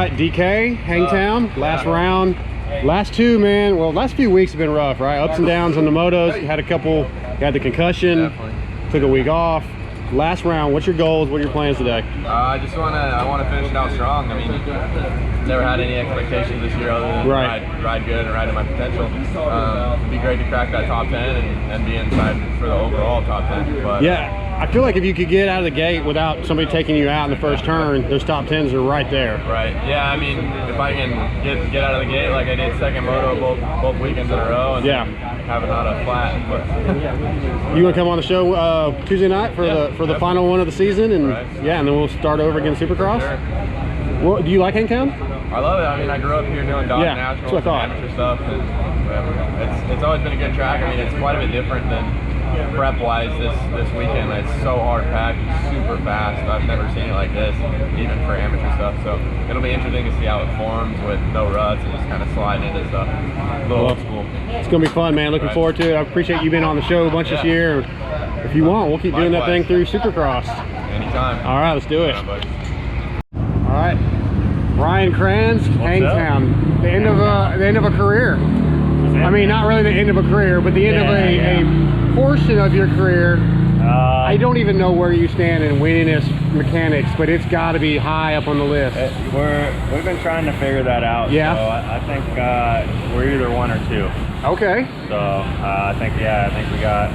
right, DK, Hangtown, last round. Last two, man, well, last few weeks have been rough, right? Ups and downs on the motos. You had a couple, you had the concussion, took a week off. Last round, what's your goals? What are your plans today? I want to finish it out strong. I mean, never had any expectations this year other than ride good and ride to my potential. It'd be great to crack that top 10 and be inside for the overall top 10. But yeah, I feel like if you could get out of the gate without somebody taking you out in the first turn, those top 10s are right there. Right. Yeah. I mean, if I can get out of the gate like I did second moto both weekends in a row, and have it not a flat. But you want to come on the show Tuesday night for the final one of the season, and and then we'll start over again Supercross. Sure. Well, do you like Hangtown? I love it. I mean, I grew up here doing dog nationals and amateur stuff, and it's always been a good track. I mean, it's quite a bit different than prep-wise this weekend. It's so hard packed, super fast. I've never seen it like this, even for amateur stuff. So it'll be interesting to see how it forms with no ruts and just kind of sliding into stuff. A little old school. It's gonna be fun, man. Looking forward to it. I appreciate you being on the show a bunch this year. If you want, we'll keep doing that thing through Supercross. Anytime. All right, let's do it. All right, Ryan Kranz, Hangtown. The end of a career. I mean, not really the end of a career, but the end of a portion of your career. I don't even know where you stand in winningest mechanics, but it's got to be high up on the list. We've been trying to figure that out. Yeah. So I think we're either one or two. Okay. So I think we got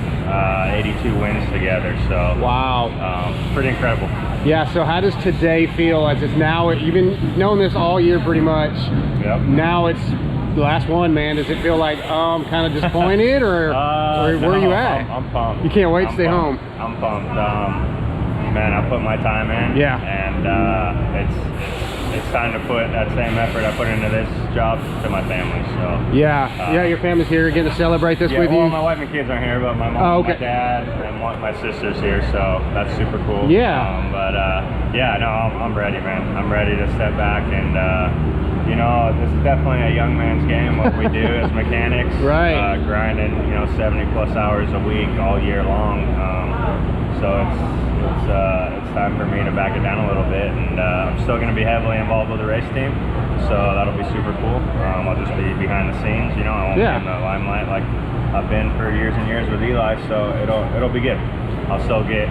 82 wins together. So wow. Pretty incredible. Yeah. So how does today feel? As it's now, you've been knowing this all year pretty much. Yep. Now it's the last one, man. Does it feel like kind of disappointed, or where are you at? I'm pumped. You can't wait to stay home. I'm pumped. Man, I put my time in. Yeah. And it's time to put that same effort I put into this job to my family. So yeah, your family's here getting to celebrate this with you. Well, my wife and kids aren't here, but my mom, my dad, and my sister's here, so that's super cool. Yeah. I'm ready, man. I'm ready to step back and. You know, this is definitely a young man's game, what we do as mechanics. Right. Grinding, 70 plus hours a week all year long. So it's time for me to back it down a little bit, and I'm still going to be heavily involved with the race team, so that'll be super cool. I'll just be behind the scenes, I won't be in the limelight like I've been for years and years with Eli, so it'll be good. I'll still get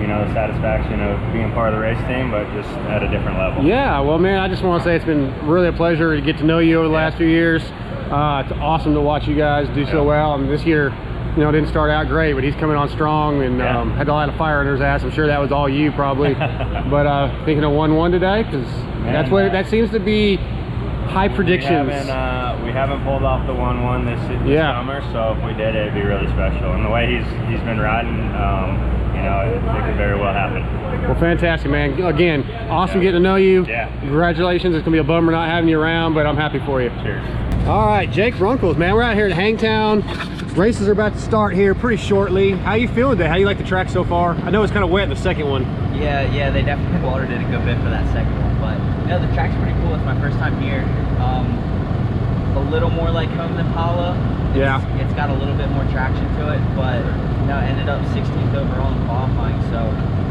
the satisfaction of being part of the race team, but just at a different level. Yeah, well, man, I just want to say it's been really a pleasure to get to know you over the last few years. It's awesome to watch you guys do so well. And this year, didn't start out great, but he's coming on strong and had a lot of fire under his ass. I'm sure that was all you probably. But thinking of 1-1 today, because that seems to be high predictions. We haven't pulled off the 1-1 this summer, so if we did, it'd be really special. And the way he's been riding, it could very well happen. Well, fantastic, man. Again, awesome getting to know you. Yeah. Congratulations. It's going to be a bummer not having you around, but I'm happy for you. Cheers. All right, Jake Runkles, man. We're out here at Hangtown. Races are about to start here pretty shortly. How you feeling today? How you like the track so far? I know it's kind of wet in the second one. Yeah, they definitely watered it a good bit for that second one, but the track's pretty cool. It's my first time here. A little more like home than Pala. It's got a little bit more traction to it, but ended up 16th overall in qualifying, so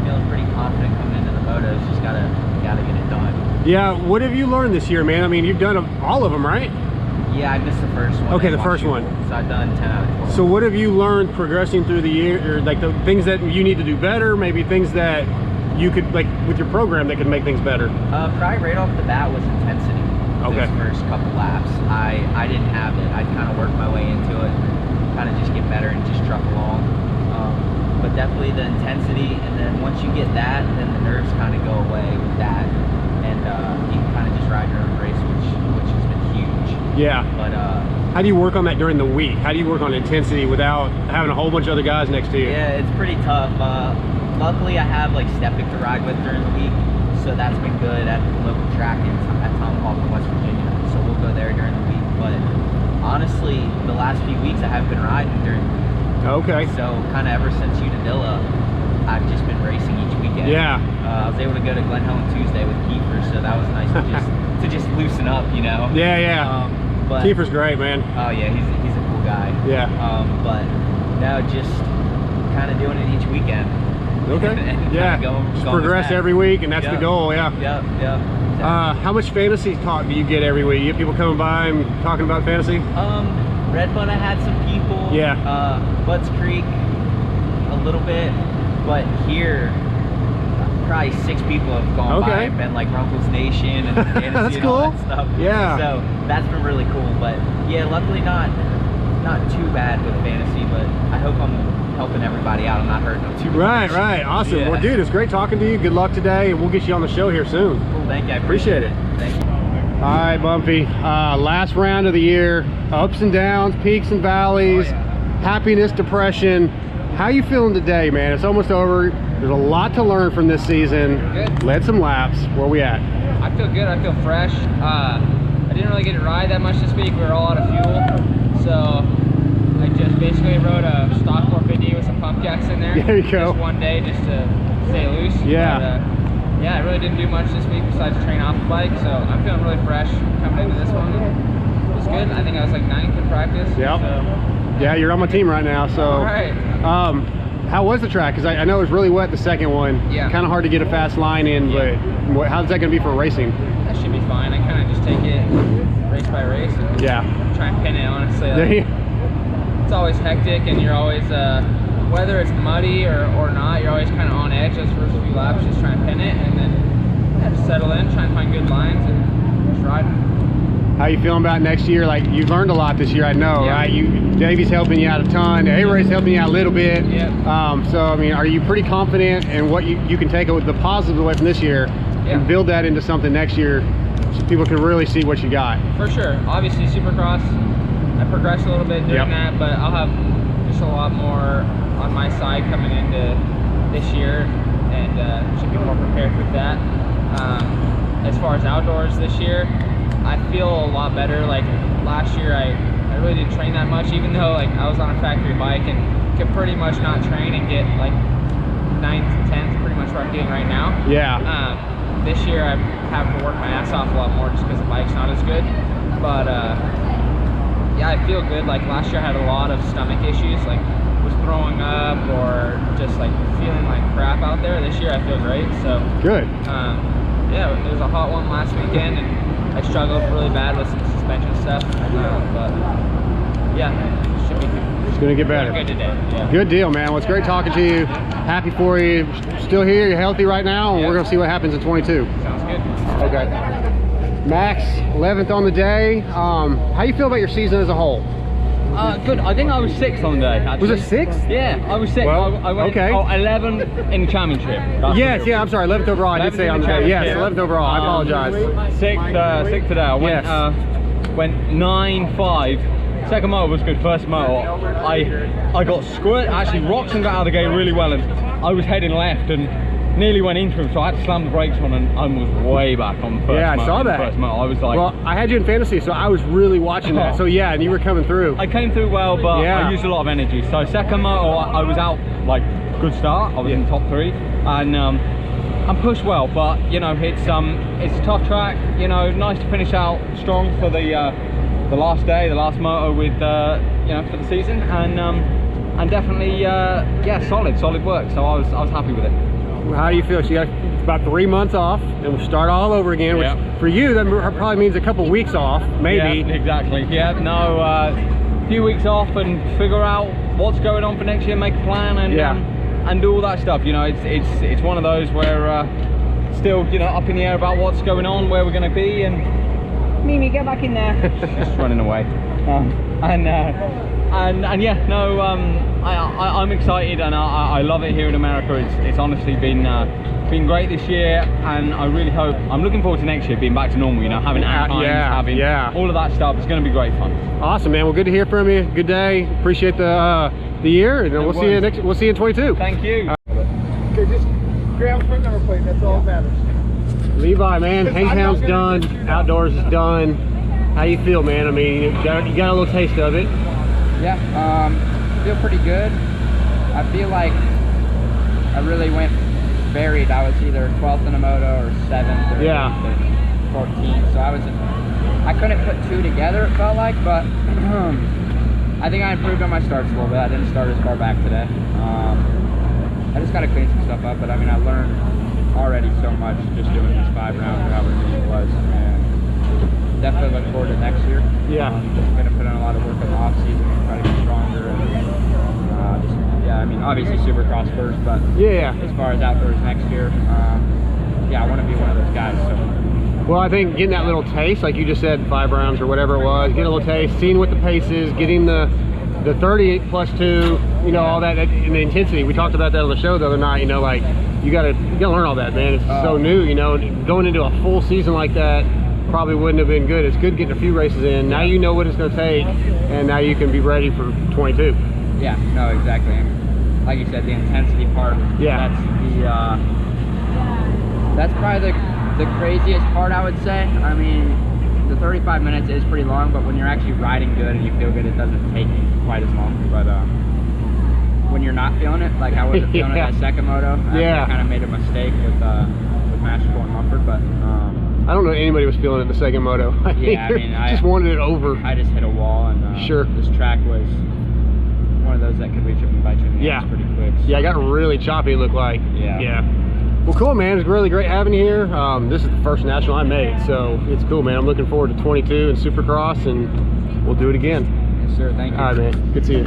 feeling pretty confident coming into the motos. Just gotta get it done. Yeah, what have you learned this year, man? I mean, you've done all of them, right? Yeah, I missed the first one. Okay, the first one. So I've done 10 out of 12. So what have you learned progressing through the year, or like the things that you need to do better, maybe things that you could, like with your program, that could make things better? Probably right off the bat was intensity. Okay. Those first couple laps, I didn't have it. I kind of worked my way into it, kind of just get better and just truck along. But definitely the intensity, and then once you get that, then the nerves kind of go away with that, and you can kind of just ride your own race, which has been huge. Yeah. But how do you work on that during the week? How do you work on intensity without having a whole bunch of other guys next to you? Yeah, it's pretty tough. Luckily, I have like Stepic to ride with during the week, so that's been good at the local track at Tomahawk in West Virginia. So we'll go there during the week. But honestly, the last few weeks I haven't been riding during the week. Okay. So kind of ever since Unadilla, I've just been racing each weekend. Yeah. I was able to go to Glen Helen Tuesday with Kiefer, so that was nice to just loosen up, Yeah. But Kiefer's great, man. Oh yeah, he's a cool guy. Yeah. But no, just kind of doing it each weekend. Okay. and Yeah. go Progress every week, and that's the goal. Yeah. Yep. How much fantasy talk do you get every week? You get people coming by and talking about fantasy? Red Bud, I had some people. Yeah. Butts Creek, a little bit, but here, probably 6 people have gone by and been like Runkles Nation and fantasy that's and cool. all that stuff. Yeah. So that's been really cool. But yeah, luckily not too bad with fantasy. But I hope I'm helping everybody out. I'm not hurting them too much. Right. Awesome. Yeah. Well, dude, it's great talking to you. Good luck today, and we'll get you on the show here soon. Cool. Thank you. I Appreciate it. Thank you. All right, Bumpy. Last round of the year. Ups and downs, peaks and valleys, happiness, depression. How you feeling today, man? It's almost over. There's a lot to learn from this season. Good. Led some laps. Where we at? I feel good. I feel fresh. I didn't really get to ride that much this week. We were all out of fuel. So I just basically rode a stock 450 with some pump jacks in there. There you go. Just one day just to stay loose. Yeah. But, yeah, I really didn't do much this week besides train off the bike. So I'm feeling really fresh coming into this one. It was good. I think I was like 9th in practice. Yep. So. Yeah, you're on my team right now. So. All right. How was the track? Because I know it was really wet the second one. Yeah. Kind of hard to get a fast line in, but how's that going to be for racing? That should be fine. I kind of just take it race by race and try and pin it, honestly. Like, it's always hectic, and you're always, whether it's muddy or not, you're always kind of on edge those first few laps, just trying to pin it, and then just settle in, try and find good lines, and just ride. How you feeling about next year? Like, you've learned a lot this year, I know, right? Davey's helping you out a ton. A-Ray's helping you out a little bit. So, I mean, are you pretty confident in what you can take the positives away from this year and build that into something next year so people can really see what you got? For sure. Obviously, Supercross, I progressed a little bit doing that, but I'll have just a lot more on my side coming into this year, and should be more prepared for that. As far as outdoors this year, I feel a lot better. Like last year, I really didn't train that much, even though like I was on a factory bike and could pretty much not train and get like 9th, 10th, pretty much where I'm getting right now. This year, I'm having to work my ass off a lot more just because the bike's not as good. But yeah, I feel good. Like last year, I had a lot of stomach issues, like was throwing up or just like feeling like crap out there. This year, I feel great. So good. Yeah, there was a hot one last weekend, and I struggled really bad with some suspension stuff, but yeah, should be good. It's going to get better. Good today. Yeah. Good deal, man. Well, it's great talking to you. Happy for you. Still here. You're healthy right now, and we're going to see what happens in 22. Sounds good. Okay. Max, 11th on the day. How you feel about your season as a whole? Good. I think I was 6th on the day, actually. Was it 6th? Yeah, I was 6th. Well, I went 11th in the championship. Yes, I'm sorry, 11th overall. I did say on the day. Yes, 11th overall. I apologize. 6th today. I went 9.5. Second motor was good. First motor, I got squirt. Actually, Roxon got out of the gate really well, and I was heading left and nearly went into him, so I had to slam the brakes on and I was way back on the first motor. Yeah, I saw that. First motor. I was like... Well, I had you in fantasy, so I was really watching that. So yeah, and you were coming through. I came through well, but I used a lot of energy. So second motor, I was out, like, good start. I was in the top 3. And pushed well, but, you know, it's a tough track. You know, nice to finish out strong for the last day, the last motor with, you know, for the season. And definitely, yeah, solid work. So I was happy with it. How do you feel? So you got about 3 months off, and we'll start all over again, which for you, that probably means a couple weeks off, maybe. Yeah, exactly. Yeah, no, a few weeks off and figure out what's going on for next year, make a plan, and do all that stuff. You know, it's one of those where still, you know, up in the air about what's going on, where we're going to be, and Mimi, get back in there. Just running away. And yeah, no, I'm excited, and I love it here in America. It's honestly been great this year, and I really hope, I'm looking forward to next year being back to normal, you know, having outtimes, having all of that stuff. It's going to be great fun. Awesome, man. Well, good to hear from you. Good day. Appreciate the year, and we'll see you we'll see you in 22. Thank you. Okay, just grab a front number plate. That's all that matters. Levi, man, Hangtown's done. Outdoors is done. How you feel, man? I mean, you got a little taste of it. Yeah, feel pretty good. I feel like I really went varied. I was either 12th in a moto or 7th or 14th. So I couldn't put 2 together, it felt like, but I think I improved on my starts a little bit. I didn't start as far back today. I just got to clean some stuff up. But I mean, I learned already so much just doing these 5 rounds or however many it was, and definitely look forward to next year. Yeah. Going to put in a lot of work in the off season and try to get stronger. And yeah, I mean, obviously Supercross first, but as far as outdoors next year, yeah, I want to be one of those guys. So. Well, I think getting that little taste, like you just said, 5 rounds or whatever it was, get a little taste, seeing what the pace is, getting the 30 plus 2, you know, all that, and the intensity. We talked about that on the show the other night. You know, like you gotta learn all that, man. It's so new. You know, going into a full season like that probably wouldn't have been good. It's good getting a few races in. Now you know what it's gonna take, and now you can be ready for 22. Yeah, no, exactly. And like you said, the intensity part. Yeah. That's probably the craziest part, I would say. I mean, the 35 minutes is pretty long, but when you're actually riding good and you feel good, it doesn't take quite as long. But when you're not feeling it, like I wasn't feeling it at second moto, I kind of made a mistake with Masterful and Mumford. But I don't know if anybody was feeling it in the second moto. I just wanted it over. I just hit a wall, and this track was one of those that could reach up and bite you in the ass pretty quick. So. Yeah, it got really choppy, it looked like. Yeah. Well, cool, man. It's really great having you here. This is the first national I made, so it's cool, man. I'm looking forward to 22 and Supercross, and we'll do it again. Yes, sir. Thank you. All right, man. Good to see you.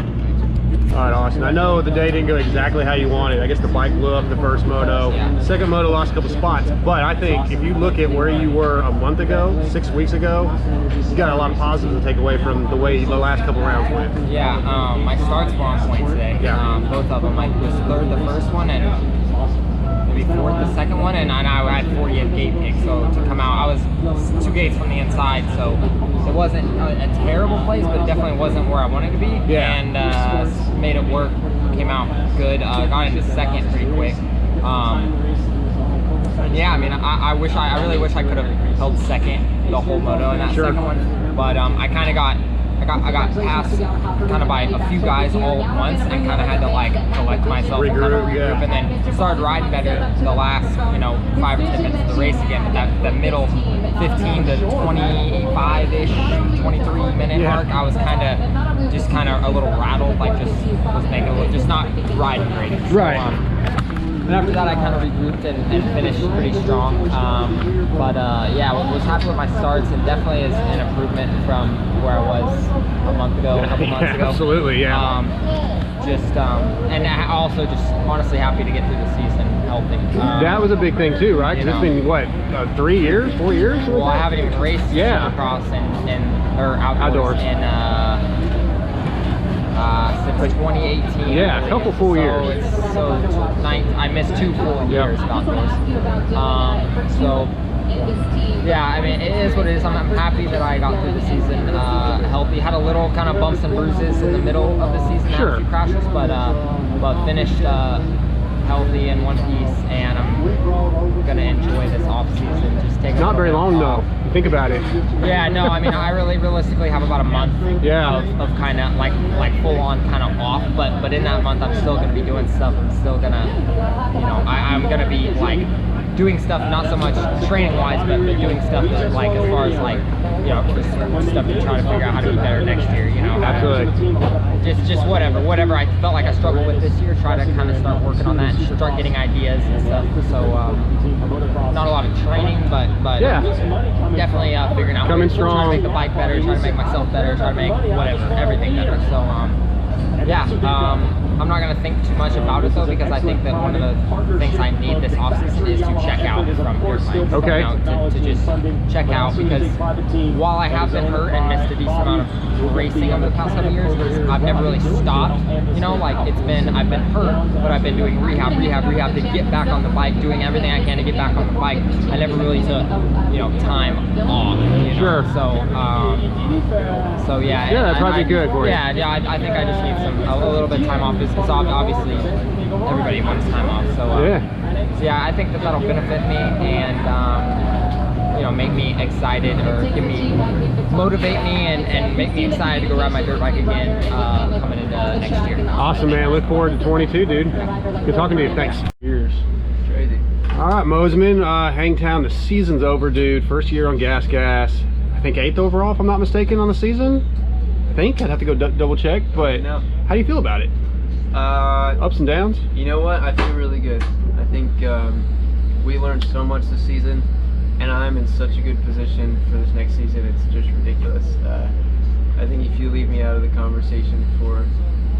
All right, Austin. I know the day didn't go exactly how you wanted. I guess the bike blew up the first moto. Second moto lost a couple spots, but I think if you look at where you were a month ago, 6 weeks ago, you got a lot of positives to take away from the way the last couple rounds went. Yeah, my starts were on point today. Yeah. Both of them. I was third the first one and maybe fourth the second one, and I had 40th gate pick. So to come out, I was 2 gates from the inside, so it wasn't a terrible place, but it definitely wasn't where I wanted to be. Yeah. And made it work. Came out good. Got into second pretty quick. Yeah, I mean, I really wish I could have held second the whole moto in that second one, but I kind of got passed kind of by a few guys all at once, and kind of had to like collect myself, regroup, and then started riding better the last 5 or 10 minutes of the race again. But that middle 15 to 25-ish, 23 minute mark, I was kind of a little rattled, like just not riding great. Right. And after that, I kind of regrouped and finished pretty strong. Yeah, was happy with my starts, and definitely is an improvement from where I was a month ago, a couple months ago. Absolutely, yeah. And also just honestly happy to get through the season healthy. That was a big thing too, right? Because it's been what, 3 years, 4 years? Well, I haven't even raced Supercross or outdoors in since 2018. Yeah, a couple full years. I missed 2 full years outdoors. Yeah, I mean, it is what it is. I'm happy that I got through the season healthy. Had a little kind of bumps and bruises in the middle of the season, had a few crashes, but finished healthy in one piece, and I'm gonna enjoy this off season. Just take not very long though. Think about it. Yeah, no, I mean, I realistically have about a month of kind of like full on kind of off, but in that month I'm still gonna be doing stuff. I'm still gonna, I'm gonna be like doing stuff, not so much training wise, but doing stuff that, like, as far as like, just stuff to try to figure out how to be better next year, Absolutely. Just whatever I felt like I struggled with this year, try to kind of start working on that and start getting ideas and stuff. So not a lot of training, but definitely figuring out coming ways, strong, trying to make the bike better, trying to make myself better, trying to make everything better. So I'm not going to think too much about it though, because I think that one of the things I need this offseason is to check out from dirt bikes. Okay. To just check out, because while I have been hurt and missed a decent amount of racing over the past couple years, I've never really stopped. I've been hurt, but I've been doing rehab to get back on the bike, doing everything I can to get back on the bike. I never really took, time off. Sure. So yeah. Yeah, that'd probably be good for you. Yeah, I think I just need a little bit of time off. Because obviously everybody wants time off. So I think that'll benefit me and make me excited, or motivate me and make me excited to go ride my dirt bike again coming into next year. Awesome, man. Look forward to 22, dude. Good talking to you. Thanks. Cheers. Crazy. All right, Mosiman, Hangtown, the season's over, dude. First year on gas. I think 8th overall, if I'm not mistaken, on the season. I think I'd have to go double check, but how do you feel about it? Ups and downs? You know what? I feel really good. I think we learned so much this season, and I'm in such a good position for this next season. It's just ridiculous. I think if you leave me out of the conversation for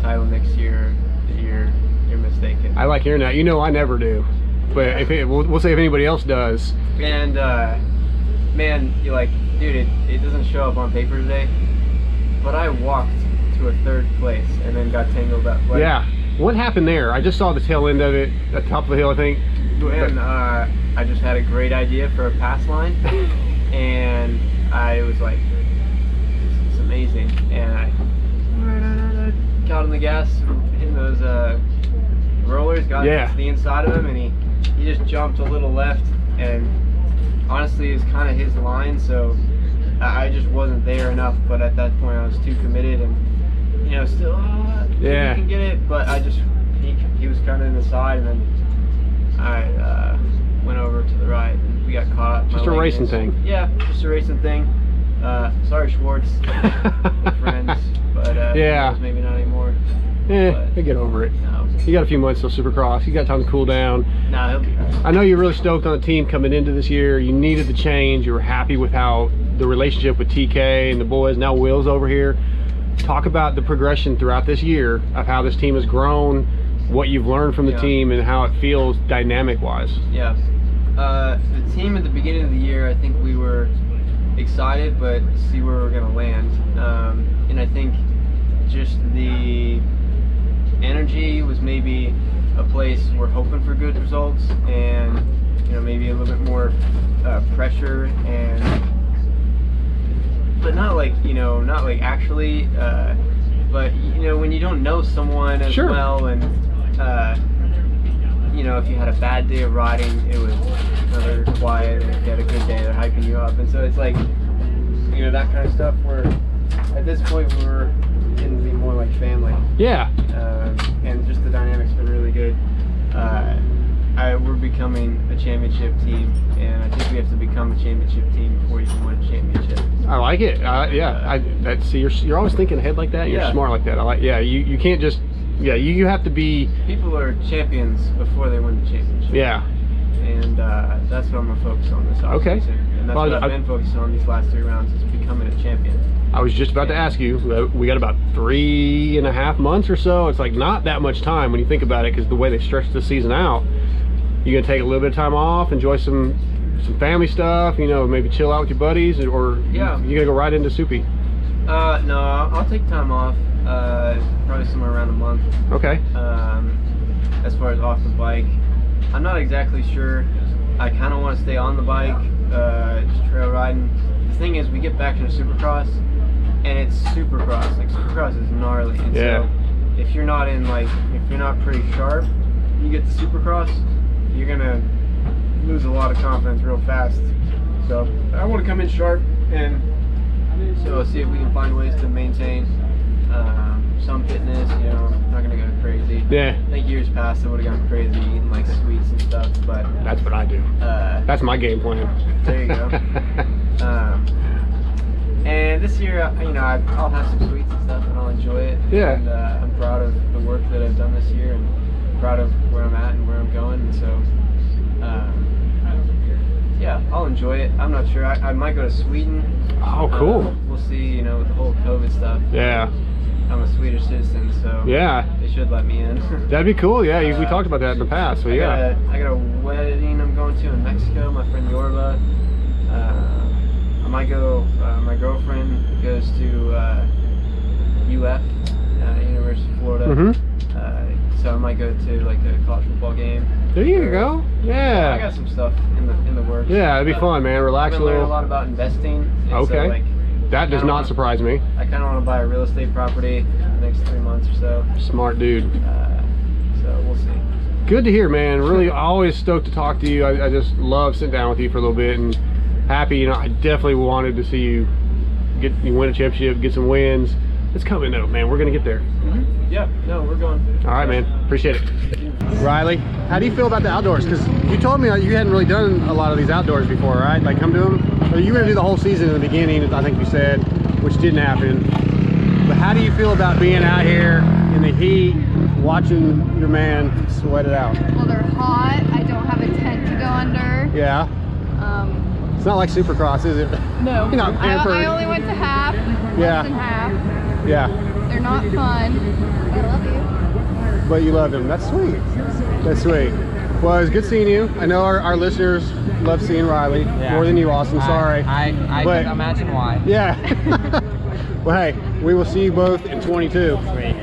title next year, you're mistaken. I like hearing that. You know, I never do. But if we'll say if anybody else does. And man, you're like, dude, it doesn't show up on paper today, but I walked to a 3rd place and then got tangled up. Like, yeah. What happened there? I just saw the tail end of it at the top of the hill, I think. And I just had a great idea for a pass line, and I was like, this is amazing. And I got on the gas, hitting those rollers, got to the inside of him, and he just jumped a little left, and honestly, it was kind of his line, so I just wasn't there enough. But at that point, I was too committed, and you know, still, he can get it, but I just he was kind of in the side, and then I went over to the right, and we got caught. Just a racing thing. Yeah, just a racing thing. Sorry, Schwartz. We're friends, but maybe not anymore. He'll get over it. No. You got a few months till Supercross. You got time to cool down. No, he'll be right. I know you're really stoked on the team coming into this year. You needed the change. You were happy with how the relationship with TK and the boys, now Will's over here. Talk about the progression throughout this year of how this team has grown, what you've learned from the team, and how it feels dynamic-wise. Yeah. The team at the beginning of the year, I think we were excited, but see where we're going to land. And I think just the energy was maybe a place we're hoping for good results, and you know, maybe a little bit more pressure, and but not like, you know, not like actually, but you know, when you don't know someone as well, and you know, if you had a bad day of riding, it was another quiet, and if you had a good day, they're hyping you up, and so it's like, you know, that kind of stuff where at this point we're getting to be more like family. Yeah. And just the dynamic's been really good. We're becoming a championship team, and I think we have to become a championship team before you can win a championship. I like it. See, you're always thinking ahead like that. You're smart like that. I like. Yeah, you can't just. Yeah, you have to be. People are champions before they win the championship. Yeah. And that's what I'm gonna focus on this offseason. And that's what I've been focusing on these last 3 rounds, is becoming a champion. I was just about to ask you, we got about 3.5 months or so. It's like not that much time when you think about it, because the way they stretched the season out, you're gonna take a little bit of time off, enjoy some family stuff, you know, maybe chill out with your buddies, or you're gonna go right into Soupy. No, I'll take time off, probably somewhere around a month. Okay. As far as off the bike, I'm not exactly sure. I kind of want to stay on the bike, just trail riding. The thing is, we get back into Supercross, and it's Supercross. Like, Supercross is gnarly, and so if you're not pretty sharp, you get to Supercross, you're gonna lose a lot of confidence real fast. So I want to come in sharp, and so see if we can find ways to maintain some fitness. You know, I'm not gonna go crazy. Yeah. I think years past I would have gone crazy eating like sweets and stuff, but that's what I do. That's my game plan. There you go. And this year, you know, I'll have some sweets and stuff, and I'll enjoy it. Yeah. And I'm proud of the work that I've done this year, and proud of where I'm at and where I'm going. And so, yeah, I'll enjoy it. I'm not sure. I might go to Sweden. Oh, cool. We'll see. You know, with the whole COVID stuff. Yeah. I'm a Swedish citizen, so they should let me in. That'd be cool. Yeah, we talked about that in the past. So I got a wedding I'm going to in Mexico. My friend Yorba. I might go. My girlfriend goes to UF, University of Florida. So I might go to like a college football game. There you go. Yeah. I got some stuff in the works. Yeah, it'd be fun, man. Relax a little. I've learned a lot about investing. Okay. So, like, that does not surprise me. I kind of want to buy a real estate property in the next 3 months or so. Smart dude. So we'll see. Good to hear, man. Really, always stoked to talk to you. I just love sitting down with you for a little bit, and happy. You know, I definitely wanted to see you win a championship, get some wins. It's coming though, man. We're gonna get there. Yeah. No, we're going. All right, man. Appreciate it. Rylee, how do you feel about the outdoors? Because you told me you hadn't really done a lot of these outdoors before, right? Like, come to them. Or you were gonna do the whole season in the beginning, I think you said, which didn't happen. But how do you feel about being out here in the heat, watching your man sweat it out? Well, they're hot. I don't have a tent to go under. Yeah. It's not like Supercross, is it? No. You're not pampered. I only went to half. Yeah. Less than half. Yeah. They're not fun. I love you. But you love him. That's sweet. That's sweet. Well, it was good seeing you. I know our listeners love seeing Rylee more than you, Austin. Sorry. I can imagine why. Yeah. Well, hey, we will see you both in 22. Sweet.